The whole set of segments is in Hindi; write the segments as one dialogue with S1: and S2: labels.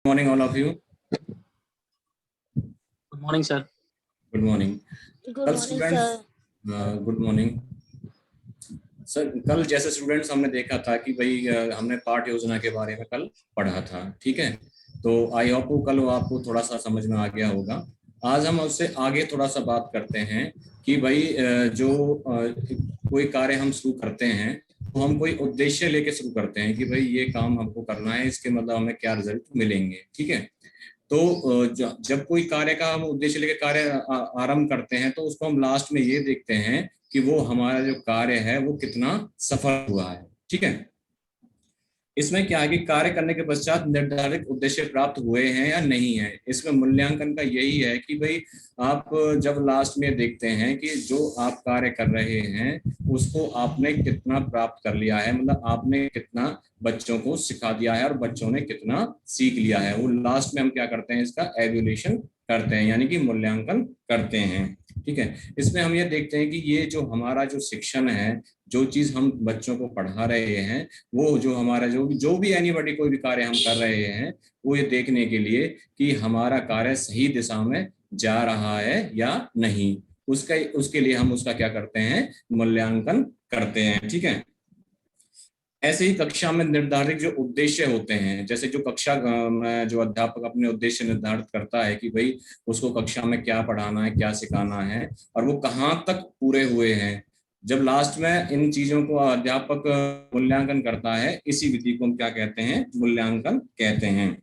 S1: Morning, all of you.
S2: Good morning, sir.
S1: Good morning.
S3: Good
S1: कल
S3: morning,
S1: students
S3: sir.
S1: Good morning sir. कल जैसे स्टूडेंट्स हमने देखा था कि भाई हमने पाठ योजना के बारे में कल पढ़ा था, ठीक है। तो आई होप कल वो आपको थोड़ा सा समझ में आ गया होगा। आज हम उससे आगे थोड़ा सा बात करते हैं कि भाई जो कोई कार्य हम शुरू करते हैं तो हम कोई उद्देश्य लेके शुरू करते हैं कि भाई ये काम हमको करना है, इसके मतलब हमें क्या रिजल्ट मिलेंगे, ठीक है। तो जब कोई कार्य का हम उद्देश्य लेकर कार्य आरंभ करते हैं तो उसको हम लास्ट में ये देखते हैं कि वो हमारा जो कार्य है वो कितना सफल हुआ है, ठीक है। इसमें क्या है कि कार्य करने के पश्चात निर्धारित उद्देश्य प्राप्त हुए हैं या नहीं है, इसमें मूल्यांकन का यही है कि भाई आप जब लास्ट में देखते हैं कि जो आप कार्य कर रहे हैं उसको आपने कितना प्राप्त कर लिया है, मतलब आपने कितना बच्चों को सिखा दिया है और बच्चों ने कितना सीख लिया है, वो लास्ट में हम क्या करते हैं, इसका एवल्यूएशन करते हैं, यानी कि मूल्यांकन करते हैं, ठीक है। इसमें हम ये देखते हैं कि ये जो हमारा जो शिक्षण है, जो चीज हम बच्चों को पढ़ा रहे हैं, वो जो हमारा जो भी एनीबॉडी कोई भी कार्य हम कर रहे हैं, वो ये देखने के लिए कि हमारा कार्य सही दिशा में जा रहा है या नहीं, उसके लिए हम उसका क्या करते हैं, मूल्यांकन करते हैं, ठीक है। ऐसे ही कक्षा में निर्धारित जो उद्देश्य होते हैं, जैसे जो कक्षा में जो अध्यापक अपने उद्देश्य निर्धारित करता है कि भाई उसको कक्षा में क्या पढ़ाना है, क्या सिखाना है और वो कहाँ तक पूरे हुए हैं, जब लास्ट में इन चीजों को अध्यापक मूल्यांकन करता है, इसी विधि को हम क्या कहते हैं, मूल्यांकन कहते हैं।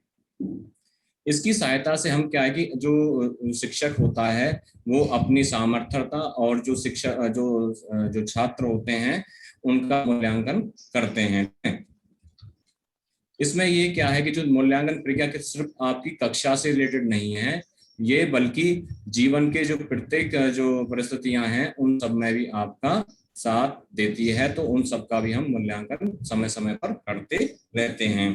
S1: इसकी सहायता से हम क्या है कि जो शिक्षक होता है वो अपनी सामर्थ्यता और जो शिक्षक जो छात्र होते हैं उनका मूल्यांकन करते हैं। इसमें ये क्या है कि जो मूल्यांकन प्रक्रिया के सिर्फ आपकी कक्षा से रिलेटेड नहीं है, ये बल्कि जीवन के जो प्रत्येक जो परिस्थितियां हैं उन सब में भी आपका साथ देती है, तो उन सब का भी हम मूल्यांकन समय समय पर करते रहते हैं,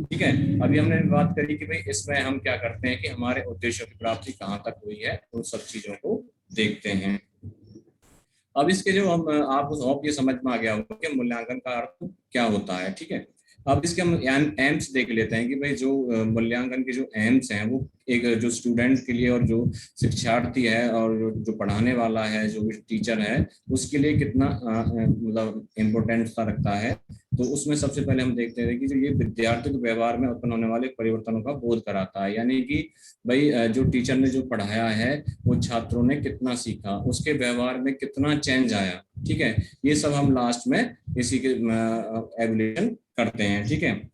S1: ठीक है। अभी हमने बात करी कि भाई इसमें हम क्या करते हैं कि हमारे उद्देश्यों की प्राप्ति कहाँ तक हुई है, उन सब चीजों को देखते हैं। अब इसके जो हम आप ये समझ में आ गया होगा कि मूल्यांकन का अर्थ क्या होता है, ठीक है। अब इसके हम एम्स देख लेते हैं कि भाई जो मूल्यांकन के जो एम्स हैं वो एक जो स्टूडेंट के लिए और जो शिक्षार्थी है और जो पढ़ाने वाला है, जो भी टीचर है, उसके लिए कितना मतलब इम्पोर्टेंस रखता है। तो उसमें सबसे पहले हम देखते हैं कि जो ये विद्यार्थियों के व्यवहार में उत्पन्न होने वाले परिवर्तनों का बोध कराता है, यानी कि भाई जो टीचर ने जो पढ़ाया है वो छात्रों ने कितना सीखा, उसके व्यवहार में कितना चेंज आया, ठीक है। ये सब हम लास्ट में इसी के एवल्यूएशन करते हैं, ठीक है।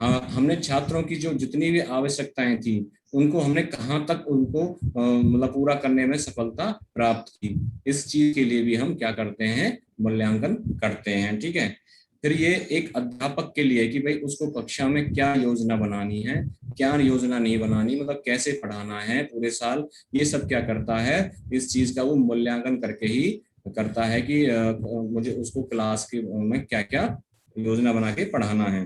S1: हमने छात्रों की जो जितनी भी आवश्यकताएं थी उनको हमने कहाँ तक उनको मतलब पूरा करने में सफलता प्राप्त की, इस चीज के लिए भी हम क्या करते हैं, मूल्यांकन करते हैं, ठीक है। फिर ये एक अध्यापक के लिए कि भाई उसको कक्षा में क्या योजना बनानी है, क्या योजना नहीं बनानी, मतलब कैसे पढ़ाना है पूरे साल, ये सब क्या करता है, इस चीज का वो मूल्यांकन करके ही करता है कि मुझे उसको क्लास के में क्या क्या योजना बना के पढ़ाना है।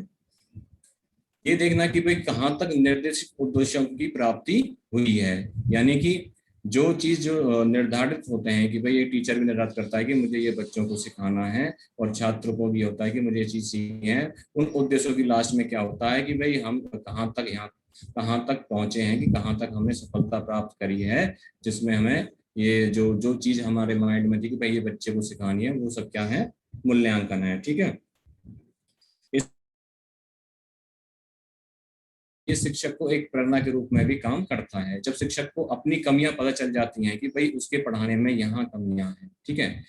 S1: ये देखना कि भाई कहाँ तक निर्देशित उद्देश्यों की प्राप्ति हुई है, यानी कि जो चीज जो निर्धारित होते हैं कि भाई ये टीचर भी निर्धारित करता है कि मुझे ये बच्चों को सिखाना है और छात्रों को भी होता है कि मुझे ये चीज सीखनी है, उन उद्देश्यों की लास्ट में क्या होता है कि भाई हम कहाँ तक पहुंचे हैं, कि कहाँ तक हमने सफलता प्राप्त करी है, जिसमें हमें ये जो जो चीज हमारे माइंड में थी कि भाई ये बच्चे को सिखानी है, वो सब क्या है, मूल्यांकन है, ठीक है। ये शिक्षक को एक प्रेरणा के रूप में भी काम करता है। जब शिक्षक को अपनी कमियां पता चल जाती हैं कि भाई उसके पढ़ाने में यहाँ कमियां हैं, ठीक है,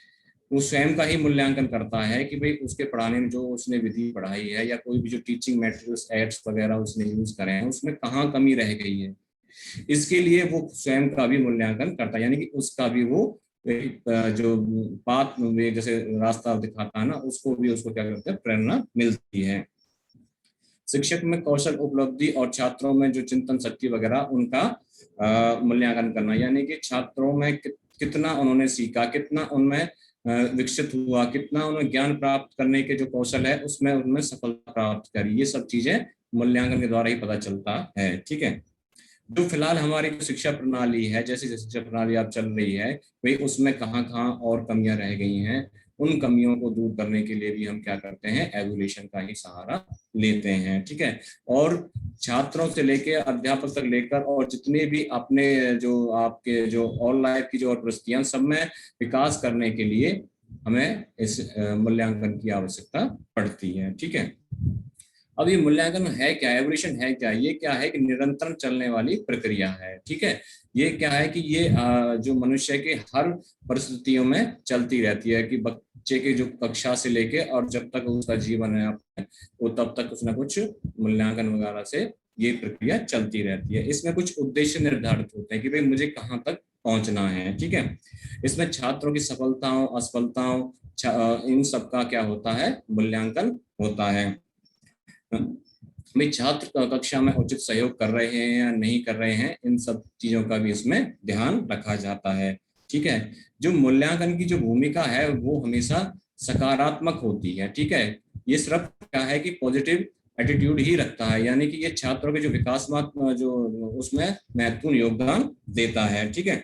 S1: वो स्वयं का ही मूल्यांकन करता है कि भाई उसके पढ़ाने में जो उसने विधि पढ़ाई है या कोई भी जो टीचिंग मेटेरियल्स एड्स वगैरह उसने यूज करे हैं उसमें कहाँ कमी रह गई है, इसके लिए वो स्वयं का भी मूल्यांकन करता है, यानी कि उसका भी वो जो बात जैसे रास्ता दिखाता है ना, उसको भी उसको क्या करते हैं, प्रेरणा मिलती है। शिक्षक में कौशल उपलब्धि और छात्रों में जो चिंतन शक्ति वगैरह उनका मूल्यांकन करना, यानी कि छात्रों में कितना उन्होंने सीखा, कितना उनमें विकसित हुआ, कितना उन्हें ज्ञान प्राप्त करने के जो कौशल है उसमें उन्होंने सफलता प्राप्त करी, ये सब चीजें मूल्यांकन के द्वारा ही पता चलता है, ठीक है। जो फिलहाल हमारी शिक्षा प्रणाली है, जैसे शिक्षा प्रणाली अब चल रही है, भाई उसमें कहाँ कहाँ और कमियां रह गई हैं, उन कमियों को दूर करने के लिए भी हम क्या करते हैं, एवोल्यूशन का ही सहारा लेते हैं। ठीक है, और छात्रों से लेकर अध्यापक तक लेकर और जितने भी अपने जो आपके जो ऑल लाइफ की जो परिस्थितियां, सब में विकास करने के लिए हमें इस मूल्यांकन की आवश्यकता पड़ती है। ठीक है, अब ये मूल्यांकन है क्या, एवोल्यूशन है क्या, ये क्या है कि निरंतर चलने वाली प्रक्रिया है। ठीक है, ये क्या है कि ये जो मनुष्य के हर परिस्थितियों में चलती रहती है, कि बच्चे के जो कक्षा से लेके और जब तक उसका जीवन है वो तब तक कुछ ना कुछ मूल्यांकन वगैरह से ये प्रक्रिया चलती रहती है। इसमें कुछ उद्देश्य निर्धारित होते हैं कि भाई मुझे कहाँ तक पहुंचना है। ठीक है, इसमें छात्रों की सफलताओं असफलताओं इन सब का क्या होता है, मूल्यांकन होता है। भाई छात्र कक्षा में उचित सहयोग कर रहे हैं या नहीं कर रहे हैं, इन सब चीजों का भी इसमें ध्यान रखा जाता है। ठीक है, जो मूल्यांकन की जो भूमिका है वो हमेशा सकारात्मक होती है। ठीक है, ये सिर्फ क्या है कि पॉजिटिव एटीट्यूड ही रखता है, यानी कि ये छात्रों के जो विकासात्मक जो उसमें महत्वपूर्ण योगदान देता है। ठीक है,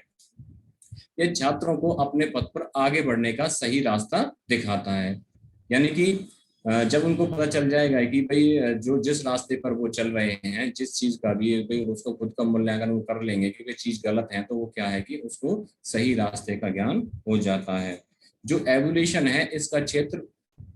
S1: ये छात्रों को अपने पथ पर आगे बढ़ने का सही रास्ता दिखाता है, यानी कि जब उनको पता चल जाएगा कि भाई जो जिस रास्ते पर वो चल रहे हैं, जिस चीज का भी भाई उसको खुद का मूल्यांकन वो कर लेंगे क्योंकि चीज गलत है, तो वो क्या है कि उसको सही रास्ते का ज्ञान हो जाता है। जो एवोल्यूशन है इसका क्षेत्र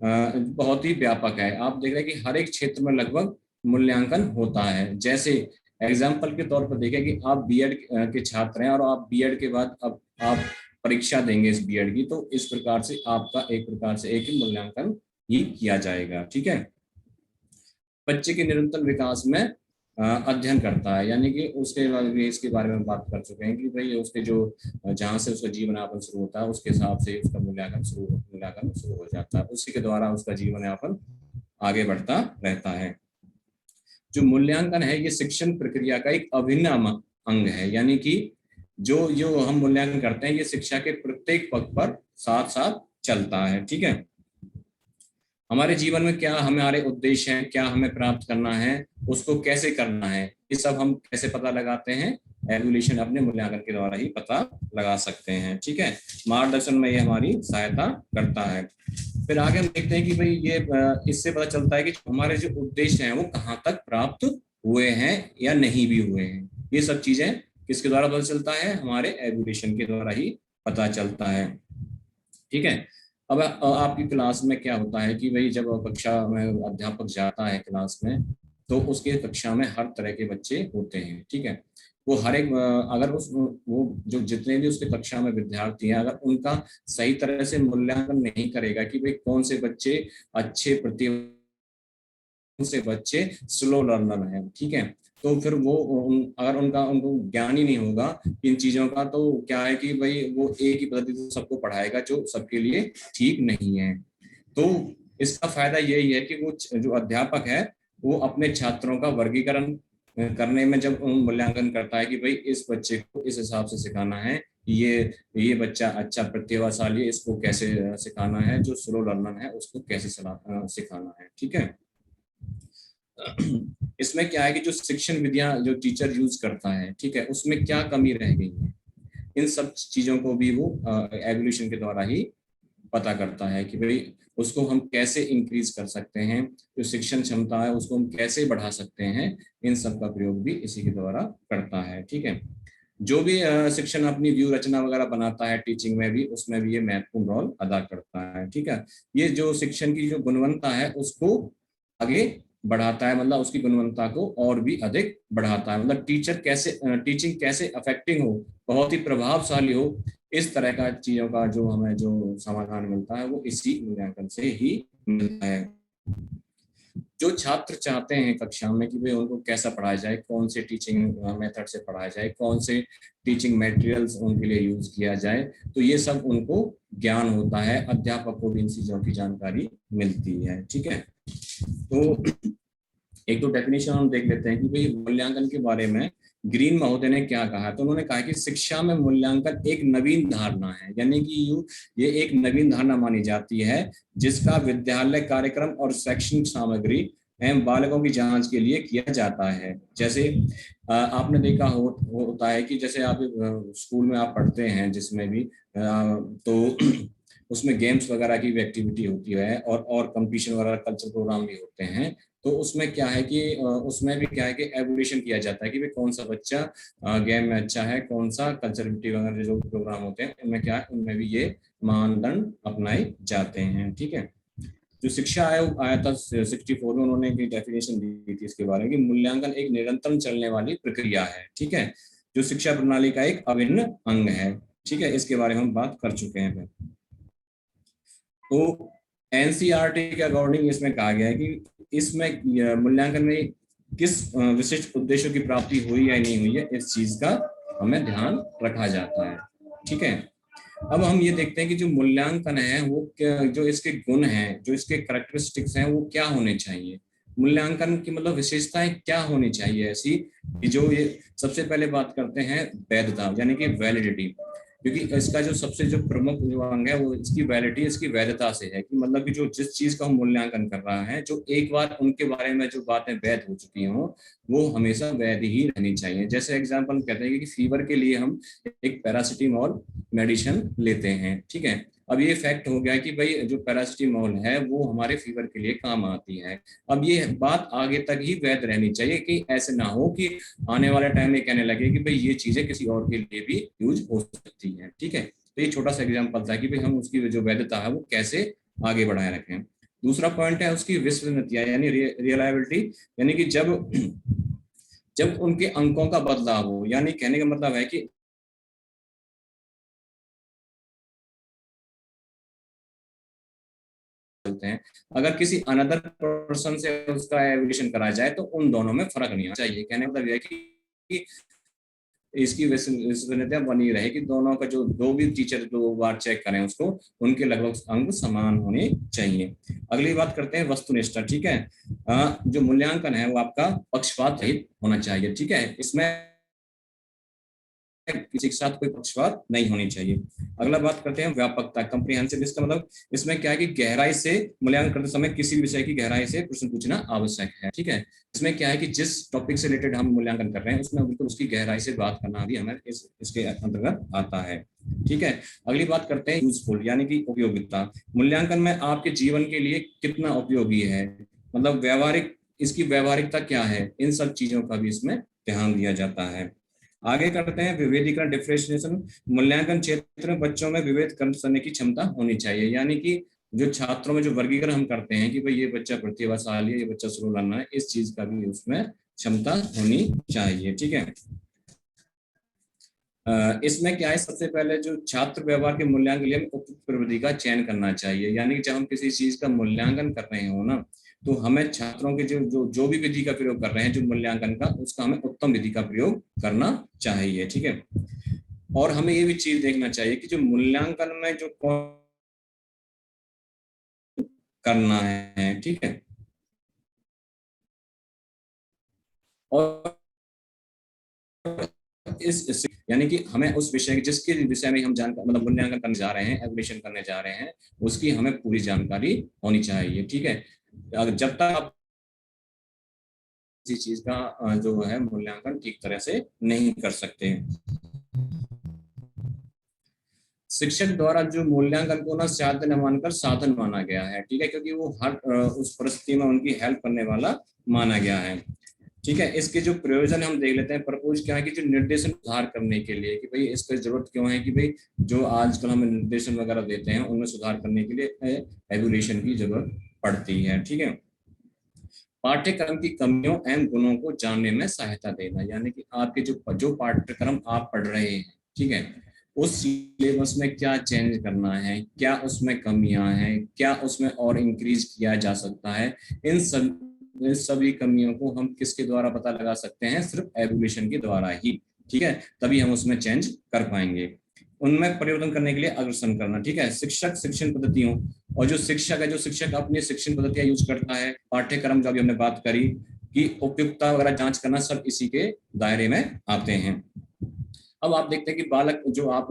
S1: बहुत ही व्यापक है। आप देख रहे हैं कि हर एक क्षेत्र में लगभग मूल्यांकन होता है। जैसे एग्जाम्पल के तौर पर देखें कि आप बीएड के छात्र हैं और आप बीएड के बाद अब आप परीक्षा देंगे इस बीएड की, तो इस प्रकार से आपका एक प्रकार से एक ही मूल्यांकन ही किया जाएगा। ठीक है, बच्चे के निरंतर विकास में अध्ययन करता है, यानी कि उसके भी इसके बारे में बात कर चुके हैं कि भाई उसके जो जहाँ से उसका जीवन यापन शुरू होता है उसके हिसाब से उसका मूल्यांकन शुरू हो जाता है, उसी के द्वारा उसका जीवन यापन आगे बढ़ता रहता है। जो मूल्यांकन है ये शिक्षण प्रक्रिया का एक अभिन्न अंग है, यानी कि जो जो हम मूल्यांकन करते हैं ये शिक्षा के प्रत्येक पग पर साथ साथ चलता है। ठीक है, हमारे जीवन में क्या हमारे उद्देश्य हैं, क्या हमें प्राप्त करना है, उसको कैसे करना है, ये सब हम कैसे पता लगाते हैं, एवोल्यूशन अपने मूल्यांकन के द्वारा ही पता लगा सकते हैं। ठीक है, मार्गदर्शन में ये हमारी सहायता करता है। फिर आगे हम देखते हैं कि भाई ये इससे पता चलता है कि हमारे जो उद्देश्य हैं वो कहाँ तक प्राप्त हुए हैं या नहीं भी हुए हैं। ये सब चीजें किसके द्वारा पता चलता है, हमारे एवोल्यूशन के द्वारा ही पता चलता है। ठीक है, अब आपकी क्लास में क्या होता है कि भाई जब कक्षा में अध्यापक जाता है क्लास में, तो उसके कक्षा में हर तरह के बच्चे होते हैं। ठीक है, वो हर एक अगर उस वो जो जितने भी उसके कक्षा में विद्यार्थी हैं, अगर उनका सही तरह से मूल्यांकन नहीं करेगा कि भाई कौन से बच्चे अच्छे प्रतिभा से बच्चे स्लो लर्नर हैं, ठीक है, तो फिर वो अगर उनको ज्ञान ही नहीं होगा इन चीजों का, तो क्या है कि भाई वो एक ही पद्धति से सबको पढ़ाएगा जो सबके लिए ठीक नहीं है। तो इसका फायदा यही है कि वो जो अध्यापक है वो अपने छात्रों का वर्गीकरण करने में जब मूल्यांकन करता है कि भाई इस बच्चे को इस हिसाब से सिखाना है, ये बच्चा अच्छा प्रतिभाशाली है, इसको कैसे सिखाना है, जो स्लो लर्नर है उसको कैसे सिखाना है। ठीक है, इसमें क्या है कि जो शिक्षण विधियां जो टीचर यूज करता है, ठीक है, उसमें क्या कमी रह गई है, इन सब चीजों को भी वो एवोल्यूशन के द्वारा ही पता करता है कि भाई उसको हम कैसे इंक्रीज कर सकते हैं, जो शिक्षण क्षमता है उसको हम कैसे बढ़ा सकते हैं, इन सब का प्रयोग भी इसी के द्वारा करता है। ठीक है, जो भी शिक्षण अपनी व्यू रचना वगैरह बनाता है टीचिंग में भी, उसमें भी ये महत्वपूर्ण रोल अदा करता है। ठीक है, ये जो शिक्षण की जो गुणवत्ता है उसको आगे बढ़ाता है, मतलब उसकी गुणवत्ता को और भी अधिक बढ़ाता है, मतलब टीचिंग कैसे अफेक्टिंग हो, बहुत ही प्रभावशाली हो, इस तरह का चीजों का जो हमें जो समाधान मिलता है वो इसी मूल्यांकन से ही मिलता है। जो छात्र चाहते हैं कक्षा में कि भाई उनको कैसा पढ़ाया जाए, कौन से टीचिंग मेथड से पढ़ाया जाए, कौन से टीचिंग मटेरियल्स उनके लिए यूज किया जाए, तो ये सब उनको ज्ञान होता है, अध्यापक को भी इन चीजों की जानकारी मिलती है। ठीक है, तो एक तो डेफिनेशन हम देख लेते हैं कि भाई मूल्यांकन के बारे में ग्रीन महोदय ने क्या कहा। तो उन्होंने कहा कि शिक्षा में मूल्यांकन एक नवीन धारणा है, यानी कि ये एक नवीन धारणा मानी जाती है जिसका विद्यालय कार्यक्रम और शैक्षणिक सामग्री एवं बालकों की जांच के लिए किया जाता है। जैसे आपने देखा होता है कि जैसे आप स्कूल में आप पढ़ते हैं जिसमें भी तो उसमें गेम्स वगैरह की भी एक्टिविटी होती है और कंपटीशन वगैरह कल्चर प्रोग्राम भी होते हैं। तो उसमें क्या है कि उसमें भी क्या है कि एवोल्यूशन किया जाता है कि भाई कौन सा बच्चा गेम में अच्छा है, कौन सा कल्चरल वगैरह जो प्रोग्राम होते हैं उनमें क्या है, उनमें भी ये मानदंड अपनाए जाते हैं। ठीक है। जो शिक्षा आयोग आया था 64 में, उन्होंने एक डेफिनेशन दी थी इसके बारे में कि मूल्यांकन एक निरंतर चलने वाली प्रक्रिया है। ठीक है, जो शिक्षा प्रणाली का एक अभिन्न अंग है। ठीक है, इसके बारे में हम बात कर चुके हैं। तो एनसीईआरटी के अकॉर्डिंग इसमें कहा गया है कि इसमें मूल्यांकन में किस विशिष्ट उद्देश्यों की प्राप्ति हुई या नहीं हुई है, इस चीज का हमें ध्यान रखा जाता है। ठीक है। अब हम ये देखते हैं कि जो मूल्यांकन है वो जो इसके गुण हैं, जो इसके करेक्टरिस्टिक्स हैं, वो क्या होने चाहिए। मूल्यांकन की मतलब विशेषताएं क्या होनी चाहिए ऐसी कि जो ये सबसे पहले बात करते हैं वैधता यानी कि वैलिडिटी। क्योंकि इसका जो सबसे जो प्रमुख जो अंग है वो इसकी वैलिडिटी, इसकी वैधता से है कि मतलब कि जो जिस चीज का हम मूल्यांकन कर रहा है, जो एक बार उनके बारे में जो बातें वैध हो चुकी हों वो हमेशा वैध ही रहनी चाहिए। जैसे एग्जाम्पल कहते हैं कि फीवर के लिए हम एक पैरासिटामोल मेडिसिन लेते हैं। ठीक है, अब ये फैक्ट हो गया कि भाई जो पैरासिटामोल है वो हमारे फीवर के लिए काम आती है। अब ये बात आगे तक ही वैध रहनी चाहिए कि ऐसे ना हो कि आने वाले टाइम में कहने लगे कि भाई ये चीजें किसी और के लिए भी यूज हो सकती है। ठीक है, तो ये छोटा सा एग्जाम्पल था कि भाई हम उसकी जो वैधता है वो कैसे आगे बढ़ाए रखें। दूसरा पॉइंट है उसकी विश्वसनीयता यानी रियलायबिलिटी, यानी कि जब जब उनके अंकों का बदलाव हो, यानी कहने का मतलब है कि चलते हैं, अगर किसी अनदर पर्सन से उसका एवल्यूशन करा जाए तो उन दोनों में फर्क नहीं आना चाहिए। कहने का मतलब यह है कि इसकी विश्वसनीयता बनी रहे कि दोनों का जो दो भी टीचर दो बार चेक करें उसको, उनके लगभग अंक समान होने चाहिए। अगली बात करते हैं वस्तुनिष्ठ। ठीक है, जो मूल्यांकन है वो आपका पक्षपात रहित होना चाहिए। ठीक है, इसमें किसी के साथ कोई पक्षपात नहीं होनी चाहिए। अगला बात करते हैं व्यापकता, कम्प्रिहेंसिव। इसका मतलब इसमें क्या है कि गहराई से मूल्यांकन करते समय किसी भी विषय की गहराई से प्रश्न पूछना आवश्यक है। ठीक है, इसमें क्या है कि जिस टॉपिक से रिलेटेड हम मूल्यांकन कर रहे हैं उसमें बिल्कुल उसकी गहराई से बात करना भी हमें इसके अंतर्गत आता है। ठीक है, अगली बात करते हैं यूजफुल यानी कि उपयोगिता। मूल्यांकन में आपके जीवन के लिए कितना उपयोगी है, मतलब व्यवहारिक, इसकी व्यवहारिकता क्या है, इन सब चीजों का भी इसमें ध्यान दिया जाता है। आगे करते हैं विभेदीकरण डिफरेंशिएशन। मूल्यांकन क्षेत्र में बच्चों में विभेद करने की क्षमता होनी चाहिए, यानी कि जो छात्रों में जो वर्गीकरण हम करते हैं कि भाई ये बच्चा प्रतिभाशाली है, ये बच्चा स्लो लर्नर है, इस चीज का भी उसमें क्षमता होनी चाहिए। ठीक है, इसमें क्या है, सबसे पहले जो छात्र व्यवहार के मूल्यांकन के लिए उपयुक्त प्रविधि का चयन करना चाहिए। यानी कि जब हम किसी चीज का मूल्यांकन कर रहे हो ना, तो हमें छात्रों के जो भी विधि का प्रयोग कर रहे हैं जो मूल्यांकन का, उसका हमें उत्तम विधि का प्रयोग करना चाहिए। ठीक है, और हमें ये भी चीज देखना चाहिए कि जो मूल्यांकन में जो करना है। ठीक है, और यानी कि हमें उस विषय जिसके विषय में हम जानकारी मतलब मूल्यांकन करने जा रहे हैं, एवल्यूशन करने जा रहे हैं, उसकी हमें पूरी जानकारी होनी चाहिए। ठीक है, जब तक आप किसी चीज का जो है मूल्यांकन ठीक तरह से नहीं कर सकते। शिक्षक द्वारा जो मूल्यांकन को ना साधन मानकर साधन माना गया है। ठीक है, क्योंकि वो हर उस परिस्थिति में उनकी हेल्प करने वाला माना गया है। ठीक है, इसके जो प्रयोजन हम देख लेते हैं। प्रपोज क्या है कि जो निर्देशन सुधार करने के लिए कि भाई इसकी जरूरत क्यों है कि भाई जो आजकल हम निर्देशन वगैरह देते हैं उनमें सुधार करने के लिए एवोल्यूशन की जरूरत पड़ती है। ठीक है, पाठ्यक्रम की कमियों एवं गुणों को जानने में सहायता देना, यानी कि आपके जो जो पाठ्यक्रम आप पढ़ रहे हैं, ठीक है, उस सिलेबस में क्या चेंज करना है, क्या उसमें कमियां हैं, क्या उसमें और इंक्रीज किया जा सकता है, इन सभी कमियों को हम किसके द्वारा पता लगा सकते हैं, सिर्फ एवोल्यूशन के द्वारा ही। ठीक है, तभी हम उसमें चेंज कर पाएंगे। उनमें परिवर्तन करने के लिए अग्रसर करना। ठीक है, शिक्षक शिक्षण पद्धतियों और जो शिक्षक है, जो शिक्षक अपनी शिक्षण पद्धतियां यूज करता है, पाठ्यक्रम जो भी हमने बात करी कि उपयुक्तता वगैरह जांच करना, सब इसी के दायरे में आते हैं। अब आप देखते हैं कि बालक जो आप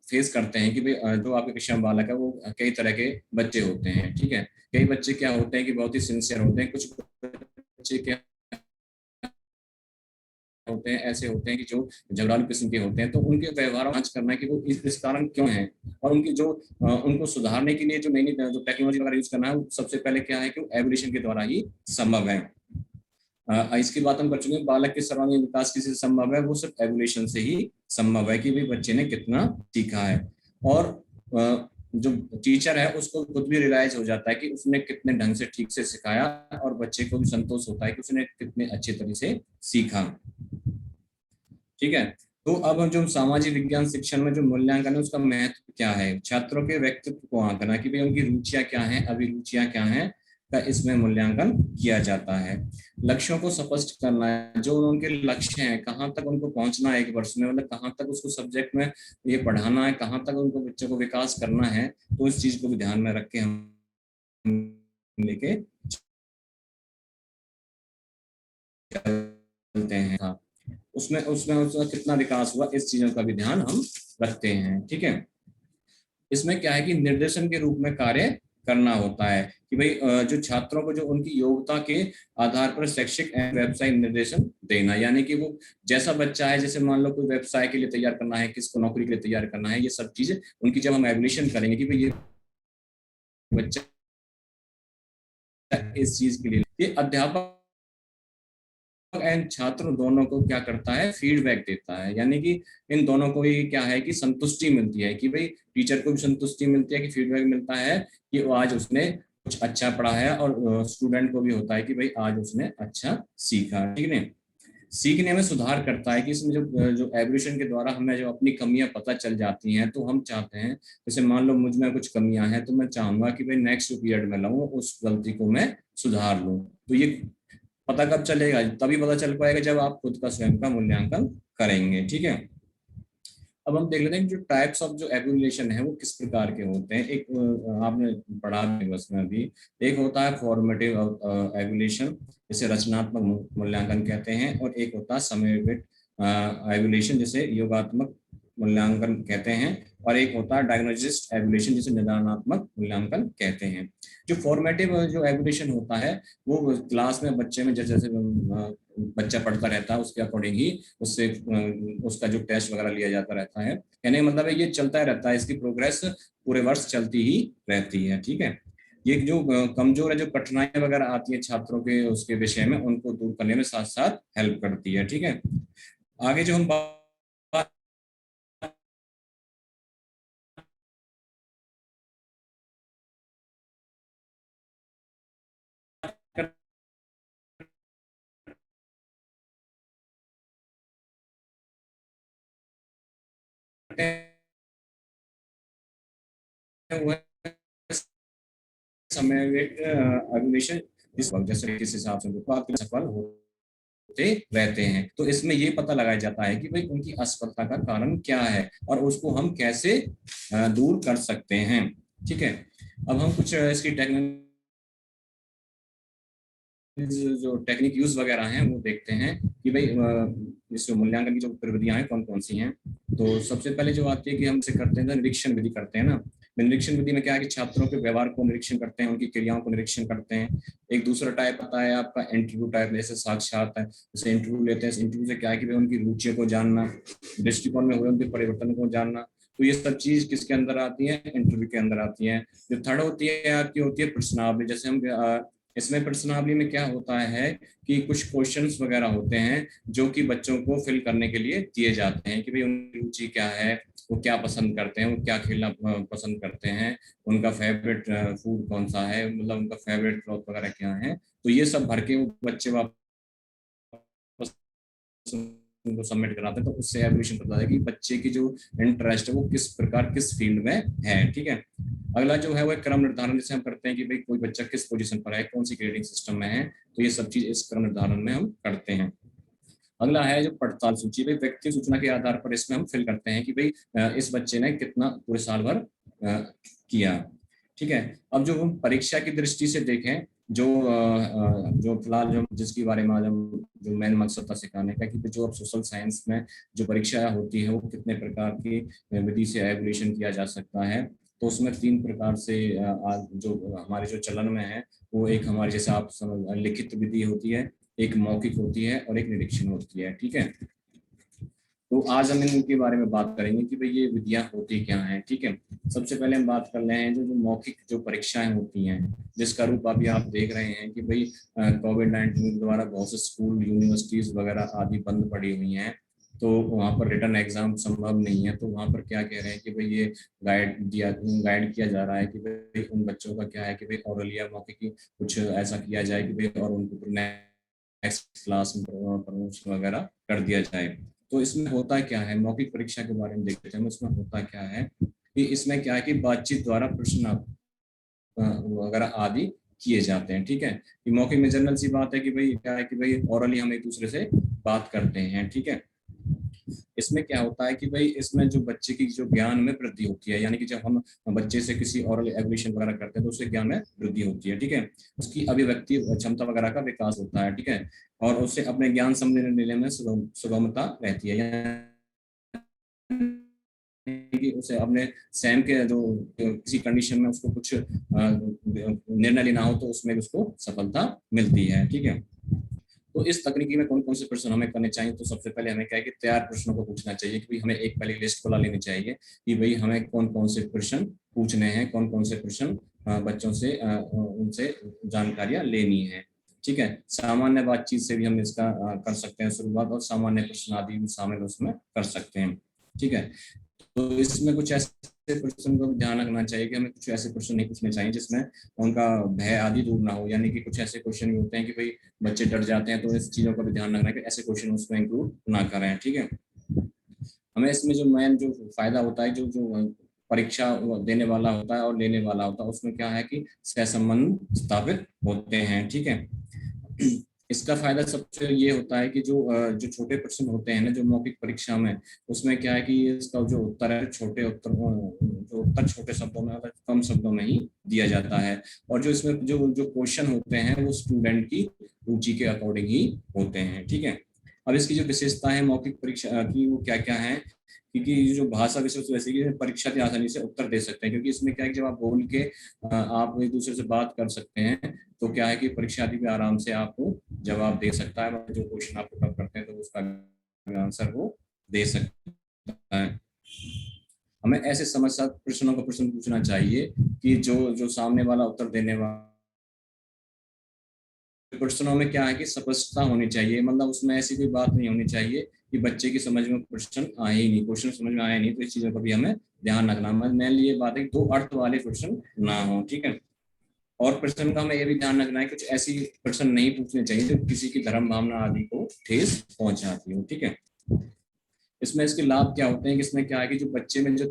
S1: फेस करते हैं कि भाई जो आपके कक्षा में बालक है वो कई तरह के बच्चे होते हैं। ठीक है, कई बच्चे क्या होते हैं कि बहुत ही सिंसियर होते हैं, कुछ बच्चे क्या होते हैं ऐसे होते हैं कि जो झगड़ालू किस्म के होते हैं, तो उनके व्यवहार जांच करना है कि वो इस कारण क्यों है, और उनकी जो उनको सुधारने के लिए जो नई नई जो टेक्नोलॉजी वगैरह यूज करना है, वो सबसे पहले क्या है कि वो एवोल्यूशन के द्वारा ही संभव है। इसकी बात हम कर चुके हैं, बालक के सर्वांगीण विकास किसी से संभव है, वो सिर्फ एवोल्यूशन से ही संभव है कि भाई बच्चे ने कितना सीखा है। और जो टीचर है उसको खुद भी रियलाइज हो जाता है कि उसने कितने ढंग से ठीक से सिखाया, और बच्चे को भी संतोष होता है कि उसने कितने अच्छे तरीके से सीखा। ठीक है। तो अब हम जो सामाजिक विज्ञान शिक्षण में जो मूल्यांकन है उसका महत्व क्या है, छात्रों के व्यक्तित्व को आंकना कि भाई उनकी रुचियां क्या हैं, अभिरुचियां क्या हैं, का इसमें मूल्यांकन किया जाता है। लक्ष्यों को स्पष्ट करना है, जो उनके लक्ष्य हैं, कहाँ तक उनको पहुंचना है एक वर्ष में, मतलब कहाँ तक उसको सब्जेक्ट में ये पढ़ाना है, कहाँ तक उनको बच्चों को विकास करना है, तो इस चीज को भी ध्यान में रख के हम लेके चलते हैं। हाँ, उसमें उसमें उसका कितना विकास हुआ, इस चीजों का भी ध्यान हम रखते हैं। ठीक है। इसमें क्या है कि निर्देशन के रूप में कार्य करना होता है कि भाई जो छात्रों को जो उनकी योग्यता के आधार पर शैक्षिक एवं व्यवसायिक निर्देशन देना, यानी कि वो जैसा बच्चा है, जैसे मान लो कोई व्यवसाय के लिए तैयार करना है, किसको नौकरी के लिए तैयार करना है, ये सब चीजें उनकी जब हम एवल्यूशन करेंगे कि भाई ये बच्चा इस चीज के लिए, ये अध्यापक एंड छात्र दोनों को क्या करता है, फीडबैक देता है, यानी कि इन दोनों को ही क्या है कि संतुष्टि मिलती है कि भाई टीचर को भी संतुष्टि मिलती है कि फीडबैक मिलता है कि वो आज उसने कुछ अच्छा पढ़ा है, और स्टूडेंट को भी होता है कि भाई आज उसने अच्छा सीखा। ठीक है। सीखने में सुधार करता है कि इसमें जो जो एवोल्यूशन के द्वारा हमें जो अपनी कमियां पता चल जाती हैं, तो हम चाहते हैं, जैसे मान लो मुझ में कुछ कमियां हैं, तो मैं चाहूंगा कि भाई नेक्स्ट पीरियड में लाऊं, उस गलती को मैं सुधार लूं। तो ये पता कब चलेगा, तभी पता चल पाएगा जब आप खुद का स्वयं का मूल्यांकन करेंगे। ठीक है। अब हम देख लेते हैं कि जो टाइप्स ऑफ जो एवोल्यूशन है वो किस प्रकार के होते हैं। एक आपने पढ़ा बस में अभी, एक होता है फॉर्मेटिव एवोल्यूशन, जिसे रचनात्मक मूल्यांकन कहते हैं, और एक होता है समन्वित एवोल्यूशन, जिसे योगात्मक मूल्यांकन कहते हैं, और एक होता है डायग्नोस्टिक एवोल्यूशन, जिसे निदानात्मक मूल्यांकन कहते हैं। जो फॉर्मेटिव जो एवोल्यूशन होता है, वो क्लास में बच्चे में जैसे जैसे बच्चा पढ़ता रहता है उसके अकॉर्डिंग ही उससे उसका जो टेस्ट वगैरह लिया जाता रहता है। कहने का मतलब है ये चलता रहता है, इसकी प्रोग्रेस पूरे वर्ष चलती ही रहती है। ठीक है। ये जो कमजोर है, जो कठिनाइयां वगैरह आती है छात्रों के उसके विषय में, उनको दूर करने में साथ साथ हेल्प करती है। ठीक है। आगे जो हम बात करते हैं वो समय अभिवेशन, इस वक्त जैसे किस हिसाब से सफल होते रहते हैं। तो इसमें ये पता लगाया जाता है कि भाई उनकी असफलता का कारण क्या है, और उसको हम कैसे दूर कर सकते हैं। ठीक है। अब हम कुछ इसकी टेक्निक जो टेक्निक यूज वगैरह हैं वो देखते हैं कि भाई इस मूल्यांकन की जो प्रविधियां हैं कौन कौन सी हैं। तो सबसे पहले जो आती है कि हम इसे करते हैं निरीक्षण विधि करते हैं ना। निरीक्षण विधि में क्या है कि छात्रों के व्यवहार को निरीक्षण करते हैं, उनकी क्रियाओं को निरीक्षण करते हैं। एक दूसरा टाइप आता है आपका इंटरव्यू टाइप, जैसे साक्षात है, जैसे इंटरव्यू लेते हैं। इंटरव्यू से क्या है कि भाई उनकी रुचियों को जानना, दृष्टिकोण में हुए उनके परिवर्तन को जानना। तो ये सब चीज किसके अंदर आती है, इंटरव्यू के अंदर आती है। जो थर्ड होती है आपकी होती है प्रश्नावली। जैसे हम इसमें प्रश्नावली में क्या होता है कि कुछ क्वेश्चंस वगैरह होते हैं जो कि बच्चों को फिल करने के लिए दिए जाते हैं कि भाई उनकी रुचि क्या है, वो क्या पसंद करते हैं, वो क्या खेलना पसंद करते हैं, उनका फेवरेट फूड कौन सा है, मतलब उनका फेवरेट क्लॉथ वगैरह क्या है। तो ये सब भर के वो बच्चे वापस उनको सबमिट कराते हैं, तो उससे एवोल्यूशन पता है कि बच्चे की जो इंटरेस्ट है वो किस प्रकार किस फील्ड में है। ठीक है। अगला जो है वो क्रम निर्धारण, जैसे हम करते हैं कि भाई कोई बच्चा किस पोजीशन पर है, कौन सी ग्रेडिंग सिस्टम में है। तो ये सब चीज इस क्रम निर्धारण में हम करते हैं। अगला है जो पड़ताल सूची, भाई व्यक्ति सूचना के आधार पर इसमें हम फिल करते हैं कि भाई इस बच्चे ने कितना पूरे साल भर किया। ठीक है। अब जो हम परीक्षा की दृष्टि से देखें, जो फिलहाल जो जिसके बारे में आज हम जो मेन मकसद था सिखाने का, कि जो अब सोशल साइंस में जो परीक्षा होती है वो कितने प्रकार की विधि से एवोल्यूशन किया जा सकता है। तो उसमें 3 प्रकार से आज जो हमारे जो चलन में है, वो एक हमारे जैसे आप लिखित विधि होती है, एक मौखिक होती है और एक निरीक्षण होती है। ठीक है, तो आज हम इनके बारे में बात करेंगे कि भाई ये विधियां होती क्या हैं। ठीक है, सबसे पहले हम बात कर रहे हैं जो जो मौखिक जो परीक्षाएं होती हैं, जिसका रूप अभी आप देख रहे हैं कि भाई कोविड-19 द्वारा बहुत से स्कूल, यूनिवर्सिटीज वगैरह आदि बंद पड़ी हुई हैं, तो वहाँ पर रिटर्न एग्जाम संभव नहीं है। तो वहाँ पर क्या कह रहे हैं कि भाई ये गाइड किया जा रहा है कि भाई उन बच्चों का क्या है कि भाई ओरल या मौखिक की कुछ ऐसा किया जाए कि भाई और उनको नेक्स्ट क्लास में प्रमोशन वगैरह कर दिया जाए। तो इसमें होता क्या है, मौखिक परीक्षा के बारे में देखते हैं। इसमें होता क्या है कि इसमें क्या है कि बातचीत द्वारा प्रश्न वगैरह आदि किए जाते हैं। ठीक है, कि मौखिक में जनरल सी बात है कि भाई क्या है कि भाई ओरली हम एक दूसरे से बात करते हैं। ठीक है, इसमें क्या होता है कि भाई इसमें जो बच्चे की जो ज्ञान में वृद्धि होती है, यानी कि जब हम बच्चे से किसी ओरल एग्रीशन वगैरह करते हैं तो उससे ज्ञान में वृद्धि होती है। ठीक है, उसकी अभिव्यक्ति क्षमता वगैरह का विकास होता है। ठीक है, और उससे अपने ज्ञान समझने में सुगमता रहती है, कि उसे अपने स्वयं के जो किसी कंडीशन में उसको कुछ निर्णय लेना हो तो उसमें उसको सफलता मिलती है। ठीक है, तो इस तकनीकी में कौन कौन से प्रश्न हमें करने चाहिए, तो सबसे पहले हमें क्या है कि तैयार प्रश्नों को पूछना चाहिए कि भाई हमें एक पहले लिस्ट बना लेनी चाहिए कि भाई हमें कौन कौन से प्रश्न पूछने हैं, कौन कौन से प्रश्न बच्चों से उनसे जानकारियां लेनी है। ठीक है, सामान्य बातचीत से भी हम इसका कर सकते हैं शुरुआत, और सामान्य प्रश्न आदि भी शामिल उसमें कर सकते हैं। ठीक है, तो इसमें कुछ ऐसे प्रश्न को ध्यान रखना चाहिए कि हमें कुछ ऐसे प्रश्न नहीं पूछने चाहिए जिसमें उनका भय आदि दूर ना हो, यानी कि कुछ ऐसे क्वेश्चन भी होते हैं कि भाई बच्चे डर जाते हैं, तो इस चीजों का भी ध्यान रखना है कि ऐसे क्वेश्चन उसमें इंक्लूड ना करें। ठीक है, हमें इसमें जो मेन जो फायदा होता है, जो जो परीक्षा देने वाला होता है और लेने वाला होता है, उसमें क्या है कि सहसंबंध स्थापित होते हैं। ठीक है, इसका फायदा सबसे ये होता है कि जो छोटे प्रश्न होते हैं ना जो मौखिक परीक्षा में, उसमें क्या है कि इसका जो उत्तर है छोटे उत्तर, जो उत्तर छोटे शब्दों में, कम शब्दों में ही दिया जाता है, और जो इसमें जो जो क्वेश्चन होते हैं वो स्टूडेंट की रुचि के अकॉर्डिंग ही होते हैं। ठीक है, अब इसकी जो विशेषता है मौखिक परीक्षा की वो क्या क्या है, क्योंकि ये जो भाषा विषय वैसे कि परीक्षा की आसानी से उत्तर दे सकते हैं, क्योंकि इसमें क्या है कि जब आप बोल के आप एक दूसरे से बात कर सकते हैं, तो क्या है कि परीक्षार्थी भी आराम से आपको जवाब दे सकता है, जो क्वेश्चन आप पुट अप करते हैं तो उसका आंसर वो दे सकता है। हमें ऐसे समस्या प्रश्नों का प्रश्न पूछना चाहिए कि जो जो सामने वाला उत्तर देने वाला, प्रश्नों में क्या है कि स्पष्टता होनी चाहिए, मतलब उसमें ऐसी कोई बात नहीं होनी चाहिए कि बच्चे की समझ में प्रश्न आए ही नहीं, क्वेश्चन समझ में आया नहीं, तो इस चीजों का भी हमें ध्यान रखना। मेनली ये बात है कि दो अर्थ वाले प्रश्न ना हो। ठीक है, और प्रश्न का हमें यह भी ध्यान रखना है कुछ ऐसी प्रश्न नहीं पूछने चाहिए जो किसी की धर्म भावना आदि को ठेस पहुंचाती हो। ठीक है, इसमें इसके लाभ क्या होते हैं कि इसमें क्या है कि जो बच्चे में जो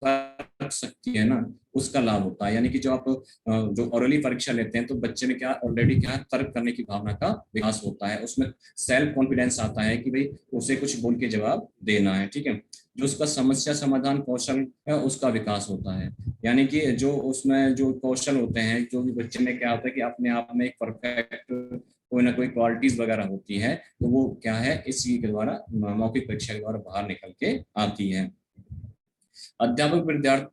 S1: तर्क शक्ति है ना उसका लाभ होता है, यानी कि जो आप जो ओरली परीक्षा लेते हैं तो बच्चे में क्या ऑलरेडी क्या तर्क करने की भावना का विकास होता है, उसमें सेल्फ कॉन्फिडेंस आता है कि भाई उसे कुछ बोल के जवाब देना है। ठीक है, जो उसका समस्या समाधान कौशल है उसका विकास होता है, यानी कि जो उसमें जो कौशल होते हैं, जो भी बच्चे में क्या होता है कि अपने आप में एक परफेक्ट कोई ना कोई क्वालिटीज वगैरह होती है, तो वो क्या है इसी के द्वारा मौखिक परीक्षा के द्वारा बाहर निकल के आती है। अध्यापक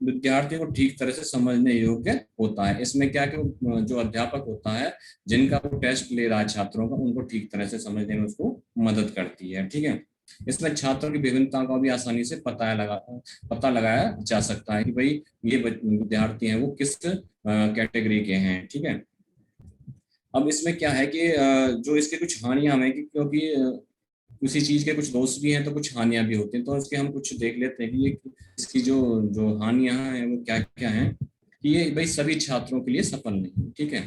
S1: विद्यार्थी को ठीक तरह से समझने योग्य होता है। इसमें क्या कि जो अध्यापक होता है जिनका वो टेस्ट ले रहा है छात्रों का, उनको ठीक तरह से समझने में उसको मदद करती है। ठीक है, इसमें छात्रों की विभिन्नता का भी आसानी से पता लगाया जा सकता है कि भाई ये विद्यार्थी हैं वो किस कैटेगरी के हैं। ठीक है, अब इसमें क्या है कि जो इसके कुछ हानियां हैं, क्योंकि किसी चीज के कुछ दोष भी हैं तो कुछ हानियां भी होती हैं, तो इसके हम कुछ देख लेते हैं कि ये इसकी जो जो हानियां हैं वो क्या क्या हैं, कि ये भाई सभी छात्रों के लिए सफल नहीं। ठीक है,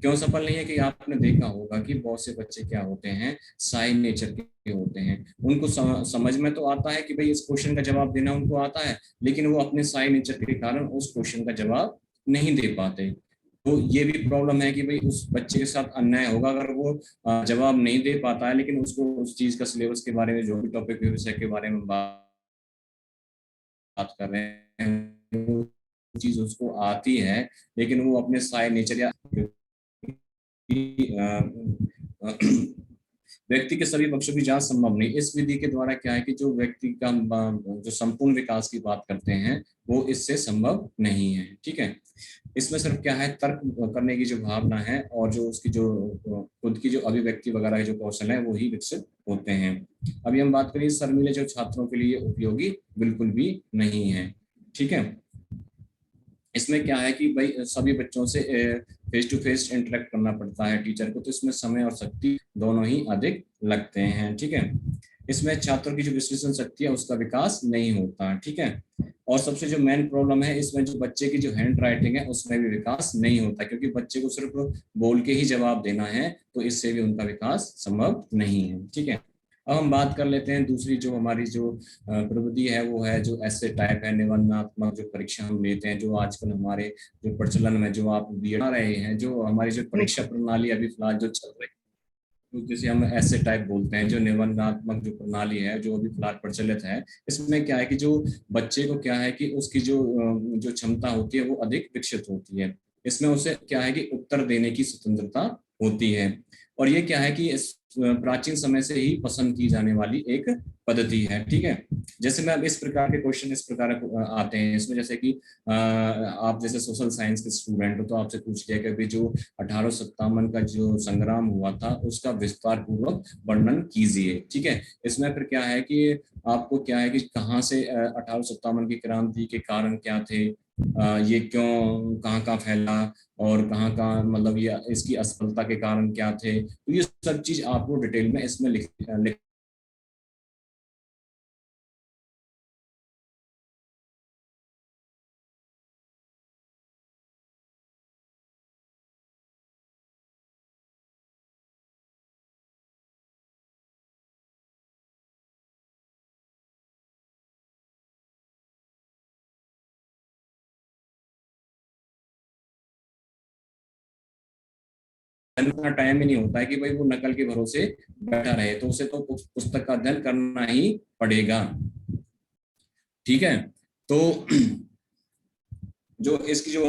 S1: क्यों सफल नहीं है कि आपने देखा होगा कि बहुत से बच्चे क्या होते हैं साई नेचर के होते हैं, उनको समझ में तो आता है कि भाई इस क्वेश्चन का जवाब देना उनको आता है, लेकिन वो अपने साई नेचर के कारण उस क्वेश्चन का जवाब नहीं दे पाते। तो ये भी प्रॉब्लम है कि भाई उस बच्चे के साथ अन्याय होगा अगर वो जवाब नहीं दे पाता है, लेकिन उसको उस चीज का सिलेबस के बारे में जो भी टॉपिक विषय के बारे में बात कर रहे हैं वो चीज उसको आती है, लेकिन वो अपने साय नेचर या व्यक्ति के सभी पक्षों की जांच संभव नहीं। इस विधि के द्वारा क्या है कि जो व्यक्ति का जो संपूर्ण विकास की बात करते हैं वो इससे संभव नहीं है। ठीक है, इसमें सिर्फ क्या है, तर्क करने की जो भावना है और जो उसकी जो खुद की जो अभिव्यक्ति वगैरह के जो कौशल है वो ही विकसित होते हैं। अभी हम बात करें शर्मीले जो छात्रों के लिए उपयोगी बिल्कुल भी नहीं है। ठीक है, इसमें क्या है कि भाई सभी बच्चों से फेस टू फेस इंटरेक्ट करना पड़ता है टीचर को, तो इसमें समय और शक्ति दोनों ही अधिक लगते हैं। ठीक है, इसमें छात्र की जो विश्लेषण शक्ति है उसका विकास नहीं होता। ठीक है, और सबसे जो मेन प्रॉब्लम है इसमें जो बच्चे की जो हैंड राइटिंग है उसमें भी विकास नहीं होता, क्योंकि बच्चे को सिर्फ बोल के ही जवाब देना है, तो इससे भी उनका विकास संभव नहीं है। ठीक है, अब हम बात कर लेते हैं दूसरी जो हमारी जो प्रवृत्ति है, वो है जो ऐसे टाइप है निबंधात्मक जो परीक्षा हम लेते हैं, जो आजकल हमारे जो प्रचलन में जो आप बीएड रहे हैं, जो हमारी जो परीक्षा प्रणाली अभी फिलहाल जो चल रही है, तो जिसे हम ऐसे टाइप बोलते हैं, जो निबंधात्मक जो प्रणाली है जो अभी फिलहाल प्रचलित है, इसमें क्या है कि जो बच्चे को क्या है कि उसकी जो जो क्षमता होती है वो अधिक विकसित होती है। इसमें उसे क्या है कि उत्तर देने की स्वतंत्रता होती है, और ये क्या है कि इस प्राचीन समय से ही पसंद की जाने वाली एक पद्धति है। ठीक है, जैसे मैं अब इस प्रकार के क्वेश्चन इस प्रकार आते हैं इसमें, जैसे कि आप जैसे सोशल साइंस के स्टूडेंट हो तो आपसे पूछ लिया कि जो 1857 का जो संग्राम हुआ था उसका विस्तार पूर्वक वर्णन कीजिए। ठीक है, इसमें फिर क्या है कि आपको क्या है कि कहाँ से 1857 की क्रांति के कारण क्या थे, ये क्यों कहाँ कहाँ फैला, और कहाँ कहाँ मतलब ये इसकी असफलता के कारण क्या थे, तो ये सब चीज आपको डिटेल में इसमें लिख इतना टाइम ही नहीं होता है कि भाई वो नकल के भरोसे बैठा रहे, तो उसे तो पुस्तक का अध्ययन करना ही पड़ेगा। ठीक है, तो जो इसकी जो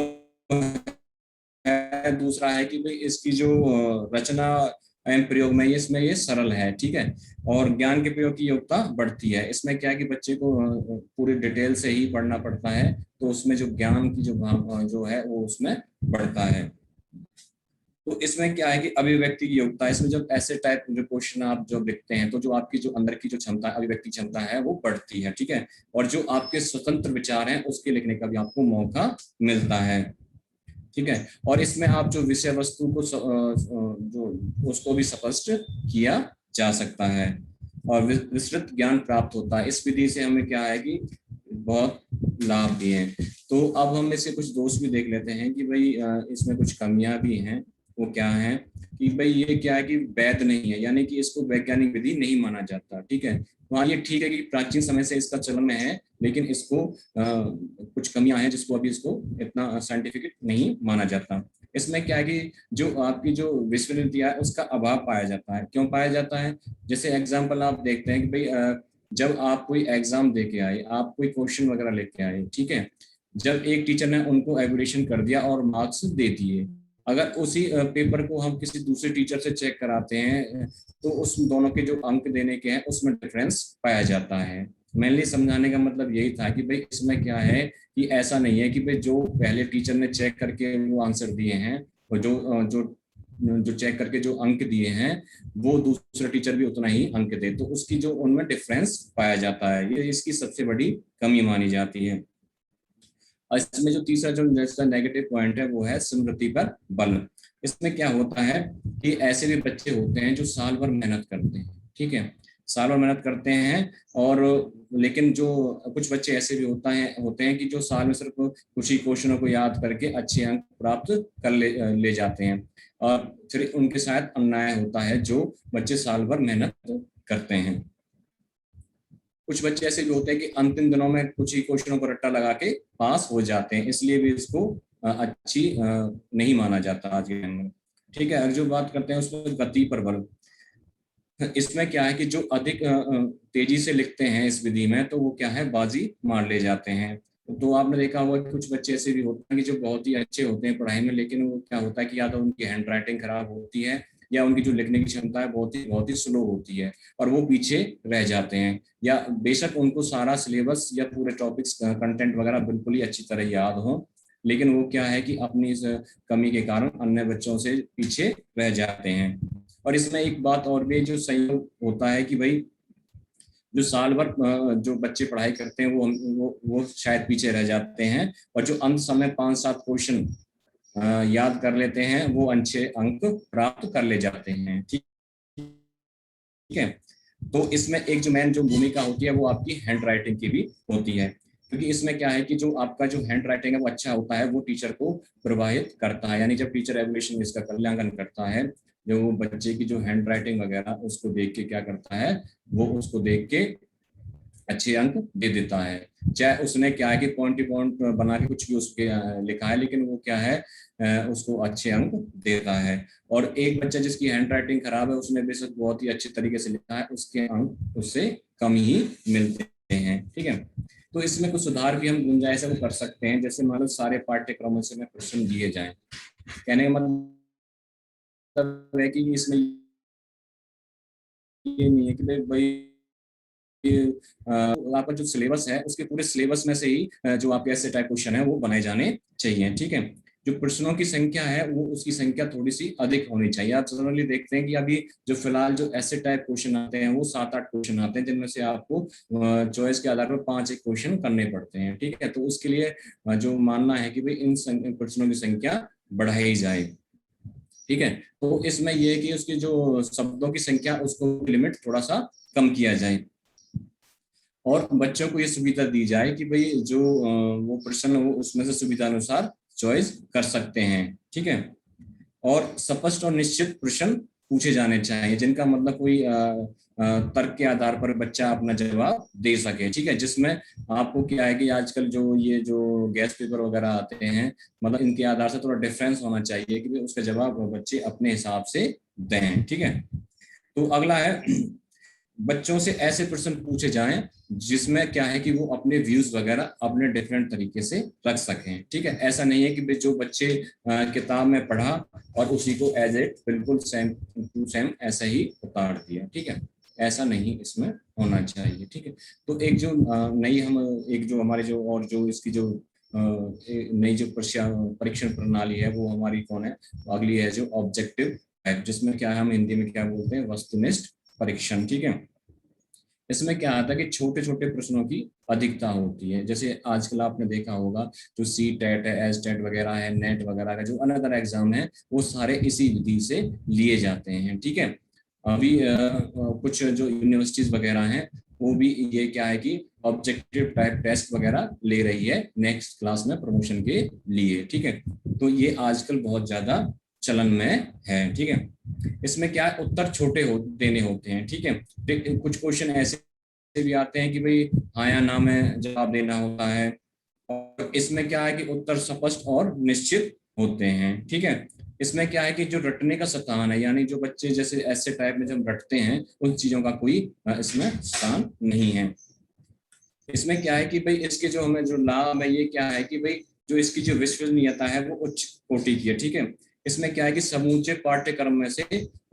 S1: है दूसरा है कि भाई इसकी जो रचना एवं प्रयोग में इसमें ये सरल है। ठीक है, और ज्ञान के प्रयोग की योग्यता बढ़ती है। इसमें क्या है कि बच्चे को पूरी डिटेल से ही पढ़ना पड़ता है, तो उसमें जो ज्ञान की जो जो है वो उसमें बढ़ता है। तो इसमें क्या है कि अभिव्यक्ति की योग्यता, इसमें जब ऐसे टाइप जो क्वेश्चन आप जब लिखते हैं तो जो आपकी जो अंदर की जो क्षमता अभिव्यक्ति क्षमता है वो बढ़ती है। ठीक है, और जो आपके स्वतंत्र विचार हैं उसके लिखने का भी आपको मौका मिलता है। ठीक है, और इसमें आप जो विषय वस्तु को जो उसको भी स्पष्ट किया जा सकता है और विस्तृत ज्ञान प्राप्त होता है। इस विधि से हमें क्या है कि बहुत लाभ भी हैं। तो अब हम इसके कुछ दोष भी देख लेते हैं कि भाई इसमें कुछ कमियां भी हैं। वो क्या है कि भाई ये क्या है कि वैध नहीं है, यानी कि इसको वैज्ञानिक विधि नहीं माना जाता। ठीक है, वहाँ ये ठीक है कि प्राचीन समय से इसका चलन में है, लेकिन इसको कुछ कमियां हैं जिसको अभी इसको इतना साइंटिफिक नहीं माना जाता। इसमें क्या है कि जो आपकी जो विश्वविद्यालय है उसका अभाव पाया जाता है। क्यों पाया जाता है? जैसे एग्जाम्पल आप देखते हैं कि भाई जब आप कोई एग्जाम दे के आए, आप कोई क्वेश्चन वगैरह लेके आए, ठीक है, जब एक टीचर ने उनको एवल्यूएशन कर दिया और मार्क्स दे दिए, अगर उसी पेपर को हम किसी दूसरे टीचर से चेक कराते हैं तो उस दोनों के जो अंक देने के हैं उसमें डिफरेंस पाया जाता है। मेनली समझाने का मतलब यही था कि भाई इसमें क्या है कि ऐसा नहीं है कि भाई जो पहले टीचर ने चेक करके वो आंसर दिए हैं और जो जो चेक करके जो अंक दिए हैं वो दूसरा टीचर भी उतना ही अंक दे, तो उसकी जो उनमें डिफरेंस पाया जाता है, ये इसकी सबसे बड़ी कमी मानी जाती है। और इसमें जो तीसरा जो जैसा नेगेटिव पॉइंट है वो है स्मृति पर बल। इसमें क्या होता है कि ऐसे भी बच्चे होते हैं जो साल भर मेहनत करते हैं। ठीक है, साल भर मेहनत करते हैं, और लेकिन जो कुछ बच्चे ऐसे भी होते हैं कि जो साल में सिर्फ कुछ ही क्वेश्चनों को याद करके अच्छे अंक प्राप्त कर ले जाते हैं, और फिर उनके साथ अन्याय होता है जो बच्चे साल भर मेहनत करते हैं। कुछ बच्चे ऐसे भी होते हैं कि अंतिम दिनों में कुछ ही क्वेश्चनों को रट्टा लगा के पास हो जाते हैं, इसलिए भी इसको अच्छी नहीं माना जाता आज के टाइम में। ठीक है, अगर जो बात करते हैं उसमें गति पर बल, इसमें क्या है कि जो अधिक तेजी से लिखते हैं इस विधि में तो वो क्या है बाजी मार ले जाते हैं। तो आपने देखा होगा कि कुछ बच्चे ऐसे भी होते हैं कि जो बहुत ही अच्छे होते हैं पढ़ाई में, लेकिन वो क्या होता है कि या तो उनकी हैंड राइटिंग खराब होती है या उनकी जो लिखने की क्षमता है बहुत ही स्लो होती है, और वो पीछे रह जाते हैं। या बेशक उनको सारा सिलेबस या पूरे टॉपिक्स कंटेंट वगैरह बिल्कुल ही अच्छी तरह याद हो, लेकिन वो क्या है कि अपनी इस कमी के कारण अन्य बच्चों से पीछे रह जाते हैं। और इसमें एक बात और भी जो संयोग होता है कि भाई जो साल भर जो बच्चे पढ़ाई करते हैं वो शायद पीछे रह जाते हैं, और जो अंत समय 5-7 क्वेश्चन याद कर लेते हैं वो अच्छे अंक प्राप्त कर ले जाते हैं। ठीक है। तो इसमें एक जो मेन जो भूमिका होती है वो आपकी हैंड राइटिंग की भी होती है, क्योंकि इसमें क्या है कि जो आपका जो हैंड राइटिंग है वो अच्छा होता है, वो टीचर को प्रभावित करता है। यानी जब टीचर एवल्यूशन इसका मूल्यांकन करता है, जो बच्चे की जो हैंड राइटिंग वगैरह उसको देख के क्या करता है, वो उसको देख के अच्छे अंक दे देता है। चाहे उसने क्या है कि पॉइंट पॉइंट बना के कुछ भी उसके लिखा है, लेकिन वो क्या है उसको अच्छे अंक देता है। और एक बच्चा जिसकी हैंड राइटिंग खराब है, उसने बेशक बहुत ही अच्छे तरीके से लिखा है, उसके अंक उससे कम ही मिलते हैं। ठीक है। तो इसमें कुछ सुधार भी हम गुंजाइश है वो कर सकते हैं, जैसे मान लो सारे पाठ्यक्रमों से प्रश्न दिए जाए। कहने का मतलब है कि इसमें ये नहीं है कि भाई आपका जो सिलेबस है उसके पूरे सिलेबस में से ही जो आपके ऐसे टाइप क्वेश्चन है वो बनाए जाने चाहिए। ठीक है। जो प्रश्नों की संख्या है वो उसकी संख्या थोड़ी सी अधिक होनी चाहिए। आप जनरली देखते हैं कि अभी जो फिलहाल जो ऐसे टाइप क्वेश्चन आते हैं वो 7-8 क्वेश्चन आते हैं, जिनमें से आपको चॉइस के आधार पर 5-1 क्वेश्चन करने पड़ते हैं। ठीक है। तो उसके लिए जो मानना है कि भाई इन प्रश्नों की संख्या बढ़ाई जाए। ठीक है। तो इसमें यह है कि उसकी जो शब्दों की संख्या उसको लिमिट थोड़ा सा कम किया जाए, और बच्चों को ये सुविधा दी जाए कि भाई जो वो प्रश्न वो उसमें से सुविधा अनुसार चॉइस कर सकते हैं। ठीक है। और स्पष्ट और निश्चित प्रश्न पूछे जाने चाहिए, जिनका मतलब कोई तर्क के आधार पर बच्चा अपना जवाब दे सके। ठीक है। जिसमें आपको क्या है कि आजकल जो ये जो गैस पेपर वगैरह आते हैं, मतलब इनके आधार से थोड़ा डिफरेंस होना चाहिए कि उसका जवाब बच्चे अपने हिसाब से दें। ठीक है। तो अगला है, बच्चों से ऐसे प्रश्न पूछे जाएं जिसमें क्या है कि वो अपने व्यूज वगैरह अपने डिफरेंट तरीके से रख सकें। ठीक है। ऐसा नहीं है कि जो बच्चे किताब में पढ़ा और उसी को एज ए बिल्कुल सेम टू सेम ऐसा ही उतार दिया। ठीक है। ऐसा नहीं इसमें होना चाहिए। ठीक है। तो एक जो नई हम एक जो हमारे जो और जो इसकी जो नई जो परीक्षण प्रणाली है वो हमारी कौन है, अगली है जो ऑब्जेक्टिव है, जिसमें क्या है हम हिंदी में क्या बोलते हैं, वस्तुनिष्ठ परीक्षण। ठीक है। इसमें क्या आता है कि छोटे छोटे प्रश्नों की अधिकता होती है। जैसे आजकल आपने देखा होगा जो सी टेट है, एस टेट वगैरह है, नेट वगैरह का जो अनदर एग्जाम है, वो सारे इसी विधि से लिए जाते हैं। ठीक है। अभी कुछ जो यूनिवर्सिटीज वगैरह हैं वो भी ये क्या है कि ऑब्जेक्टिव टाइप टेस्ट वगैरह ले रही है नेक्स्ट क्लास में प्रमोशन के लिए। ठीक है। तो ये आजकल बहुत ज्यादा चलन में है। ठीक है। इसमें क्या है, उत्तर छोटे देने होते हैं। ठीक है। कुछ क्वेश्चन ऐसे भी आते हैं कि भाई हाँ या ना में जवाब देना होता है, और इसमें क्या है कि उत्तर स्पष्ट और निश्चित होते हैं। ठीक है। इसमें क्या है कि जो रटने का स्थान है, यानी जो बच्चे जैसे ऐसे टाइप में जब रटते हैं उन चीजों का कोई इसमें स्थान नहीं है। इसमें क्या है कि भाई इसके जो हमें जो लाभ है ये क्या है कि भाई जो इसकी जो विश्वसनीयता है वो उच्च कोटि की है। ठीक है। इसमें क्या है कि समूचे पाठ्यक्रम में से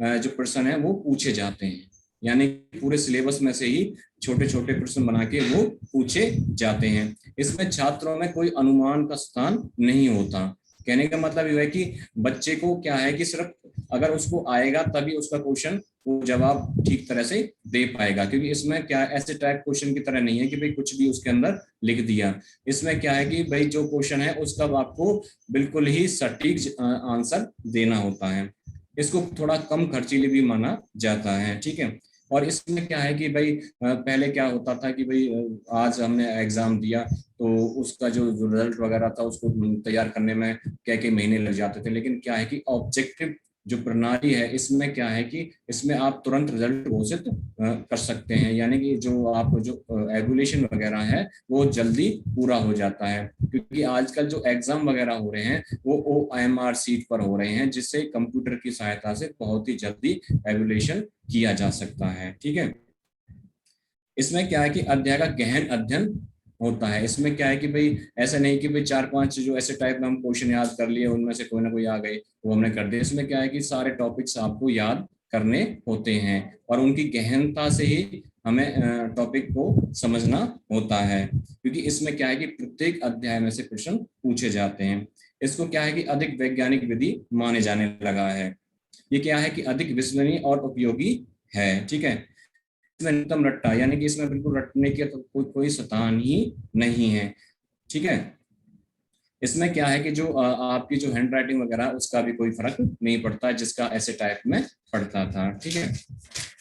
S1: जो प्रश्न है वो पूछे जाते हैं, यानी पूरे सिलेबस में से ही छोटे छोटे प्रश्न बना के वो पूछे जाते हैं। इसमें छात्रों में कोई अनुमान का स्थान नहीं होता। कहने का मतलब ये है कि बच्चे को क्या है कि सिर्फ अगर उसको आएगा तभी उसका क्वेश्चन वो जवाब ठीक तरह से दे पाएगा, क्योंकि इसमें क्या ऐसे टाइप क्वेश्चन की तरह नहीं है कि भाई कुछ भी उसके अंदर लिख दिया। इसमें क्या है कि भाई जो क्वेश्चन है उसका आपको बिल्कुल ही सटीक आंसर देना होता है। इसको थोड़ा कम खर्चीली भी माना जाता है। ठीक है। और इसमें क्या है कि भाई पहले क्या होता था कि भाई आज हमने एग्जाम दिया तो उसका जो रिजल्ट वगैरह था उसको तैयार करने में क्या महीने लग जाते थे, लेकिन क्या है कि ऑब्जेक्टिव जो प्रणाली है इसमें क्या है कि इसमें आप तुरंत रिजल्ट घोषित कर सकते हैं, यानी कि जो आप जो एवल्यूशन वगैरह है वो जल्दी पूरा हो जाता है। क्योंकि आजकल जो एग्जाम वगैरह हो रहे हैं वो OMR सीट पर हो रहे हैं, जिससे कंप्यूटर की सहायता से बहुत ही जल्दी एवल्यूशन किया जा सकता है। ठीक है। इसमें क्या है कि अध्याय का गहन अध्ययन होता है। इसमें क्या है कि भाई ऐसा नहीं कि भाई 4-5 जो ऐसे टाइप में हम क्वेश्चन याद कर लिए उनमें से कोई ना कोई आ गए वो हमने कर दिया। इसमें क्या है कि सारे टॉपिक्स आपको याद करने होते हैं और उनकी गहनता से ही हमें टॉपिक को समझना होता है, क्योंकि इसमें क्या है कि प्रत्येक अध्याय में से प्रश्न पूछे जाते हैं। इसको क्या है कि अधिक वैज्ञानिक विधि माने जाने लगा है। ये क्या है कि अधिक विश्वसनीय और उपयोगी है। ठीक है, इसमें न्यूनतम रट्टा, यानी कि इसमें बिल्कुल रटने की कोई शतान ही नहीं है। ठीक है, इसमें क्या है कि जो आपकी जो हैंड राइटिंग वगैरह उसका भी कोई फर्क नहीं पड़ता जिसका ऐसे टाइप में पड़ता था। ठीक है,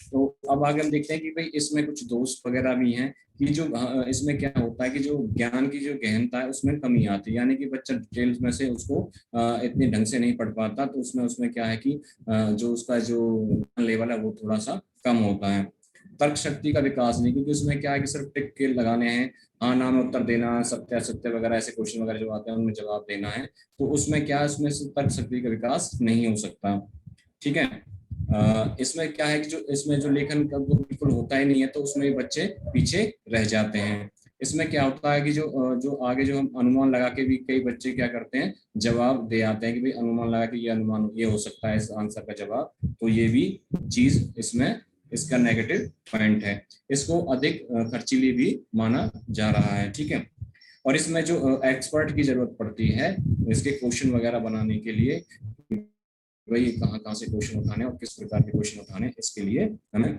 S1: तो अब आगे हम देखते हैं कि भाई इसमें कुछ दोष वगैरह भी हैं कि जो इसमें क्या होता है कि जो ज्ञान की जो गहनता है उसमें कमी आती है, यानी कि बच्चा डिटेल्स में से उसको इतने ढंग से नहीं पढ़ पाता, तो उसमें उसमें क्या है कि जो उसका जो लेवल है वो थोड़ा सा कम होता है। तर्क शक्ति का विकास नहीं, क्योंकि उसमें क्या है कि सिर्फ टिक के लगाने हैं, हाँ ना में उत्तर देना, सत्य असत्य वगैरह ऐसे क्वेश्चन वगैरह जो आते हैं उनमें जवाब देना है, तो उसमें क्या है, उसमें से तर्क शक्ति का विकास नहीं हो सकता। ठीक है, इसमें क्या है कि जो इसमें जो लेखन का वो बिल्कुल होता ही नहीं है, तो उसमें बच्चे पीछे रह जाते हैं। इसमें क्या होता है कि जो आगे जो हम अनुमान लगा के भी कई बच्चे क्या करते हैं, जवाब दे आते हैं कि भाई अनुमान लगा के ये अनुमान ये हो सकता है इस आंसर का जवाब, तो ये भी चीज इसमें इसका नेगेटिव पॉइंट है। इसको अधिक खर्चीली भी माना जा रहा है। ठीक है, और इसमें जो एक्सपर्ट की जरूरत पड़ती है इसके क्वेश्चन वगैरह बनाने के लिए, वही कहाँ कहाँ से क्वेश्चन उठाने और किस प्रकार के क्वेश्चन उठाने, इसके लिए हमें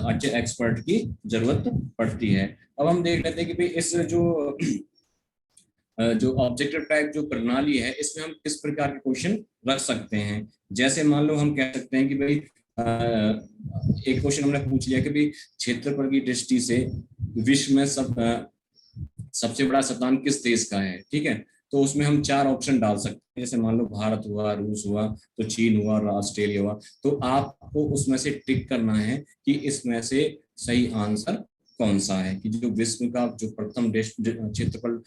S1: अच्छे एक्सपर्ट की जरूरत पड़ती है। अब हम देख लेते हैं कि भाई इस जो ऑब्जेक्टिव टाइप जो प्रणाली है इसमें हम किस प्रकार के क्वेश्चन रख सकते हैं। जैसे मान लो हम कह सकते हैं कि भाई एक क्वेश्चन हमने पूछ लिया कि भाई क्षेत्रफल की दृष्टि से विश्व में सबसे बड़ा शतान किस देश का है। ठीक है, तो उसमें हम 4 ऑप्शन डाल सकते हैं, जैसे मान लो भारत हुआ, रूस हुआ, तो चीन हुआ और ऑस्ट्रेलिया हुआ। तो आपको उसमें से टिक करना है कि इसमें से सही आंसर कौन सा है, कि जो विश्व का जो प्रथम देश क्षेत्रफल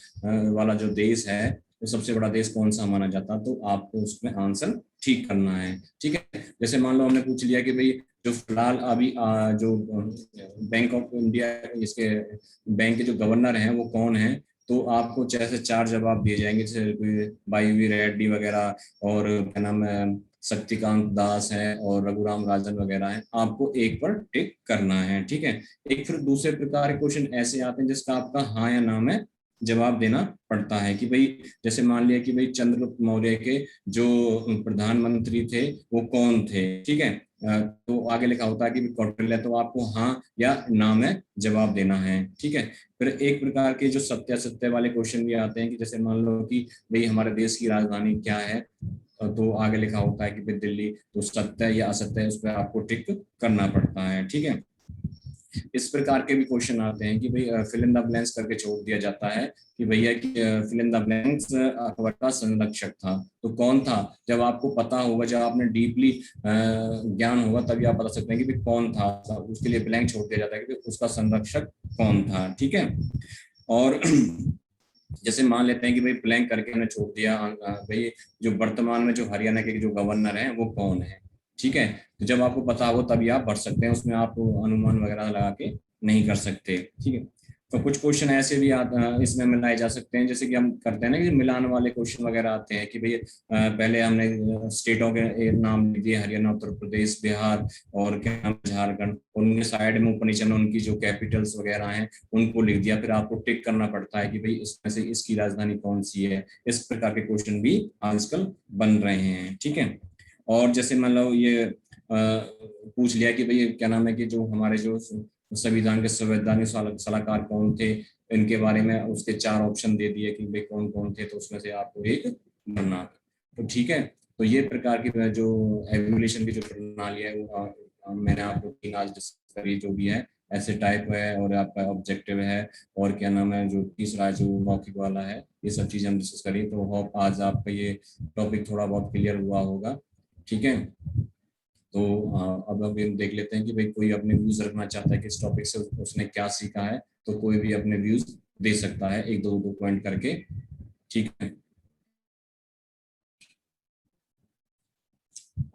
S1: वाला जो देश है, तो सबसे बड़ा देश कौन सा माना जाता है, तो आपको उसमें आंसर ठीक करना है। ठीक है, जैसे मान लो हमने पूछ लिया कि भाई जो फिलहाल अभी जो बैंक ऑफ इंडिया इसके बैंक के जो गवर्नर हैं वो कौन है, तो आपको जैसे 4 जवाब दिए जाएंगे, जैसे वाई वी रेड्डी वगैरह, और क्या नाम है शक्तिकांत दास है, और रघुराम राजन वगैरह है, आपको एक पर टिक करना है। ठीक है, एक फिर दूसरे प्रकार के क्वेश्चन ऐसे आते हैं जिसका आपका हाँ या ना में जवाब देना पड़ता है, कि भाई जैसे मान लिया कि भाई चंद्रगुप्त मौर्य के जो प्रधानमंत्री थे वो कौन थे। ठीक है, तो आगे लिखा होता है कि कौटिल्य, तो आपको हाँ या ना में जवाब देना है। ठीक है, फिर एक प्रकार के जो सत्य असत्य वाले क्वेश्चन भी आते हैं, कि जैसे मान लो कि भाई हमारे देश की राजधानी क्या है, तो आगे लिखा होता है कि भाई दिल्ली, तो सत्य या असत्य उस पर आपको टिक करना पड़ता है। ठीक है, इस प्रकार के भी क्वेश्चन आते हैं कि भाई फिल इन द ब्लैंक्स करके छोड़ दिया जाता है कि भैया कि fill in the blanks Akbar का संरक्षक था, तो कौन था। जब आपको पता होगा, जब आपने डीपली ज्ञान होगा, तभी आप बता सकते हैं कि भाई कौन था, उसके लिए ब्लैंक छोड़ दिया जाता है कि उसका संरक्षक कौन था। ठीक है, और जैसे मान लेते हैं कि भाई ब्लैंक करके हमने छोड़ दिया भाई जो वर्तमान में जो हरियाणा के जो गवर्नर हैं वो कौन है। ठीक है, तो जब आपको पता हो तभी आप भर सकते हैं, उसमें आप अनुमान वगैरह लगा के नहीं कर सकते। ठीक है, तो कुछ क्वेश्चन ऐसे भी इसमें मिलाए जा सकते हैं, जैसे कि हम करते हैं ना कि मिलान वाले क्वेश्चन वगैरह आते हैं कि भाई पहले हमने स्टेटों के नाम लिख दिए, हरियाणा, उत्तर प्रदेश, बिहार और क्या नाम झारखंड, उनके साइड में ऊपर नीचे में उनकी जो कैपिटल्स वगैरह हैं उनको लिख दिया, फिर आपको टिक करना पड़ता है कि भाई इसमें से इसकी राजधानी कौन सी है। इस प्रकार के क्वेश्चन भी आजकल बन रहे हैं। ठीक है, और जैसे मान लो ये पूछ लिया कि भाई क्या नाम है कि जो हमारे जो संविधान के संवैधानिक सलाहकार कौन थे, इनके बारे में उसके 4 ऑप्शन दे दिए कि भाई कौन कौन थे, तो उसमें से आपको एक भरना। तो ठीक है, तो ये प्रकार की जो एवोल्यूशन की जो प्रणाली है वो मैंने आपको 3 आज डिस्कस करी, जो भी है ऐसे टाइप है, और आपका ऑब्जेक्टिव है, और क्या नाम है जो तीसरा जो मौखिक वाला है, ये सब चीजें हम डिस्कस करी। तो होप आज आपका ये टॉपिक थोड़ा बहुत क्लियर हुआ होगा। ठीक है, तो अब हम देख लेते हैं कि भाई कोई अपने व्यूज रखना चाहता है कि इस टॉपिक से उसने क्या सीखा है, तो कोई भी अपने व्यूज दे सकता है, एक दो पॉइंट करके। ठीक है,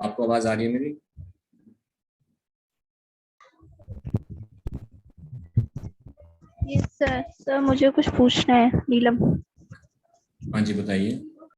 S1: आपको आवाज आ रही है मेरी?
S2: Yes sir. सर मुझे कुछ पूछना है, नीलम।
S1: हाँ जी, बताइए।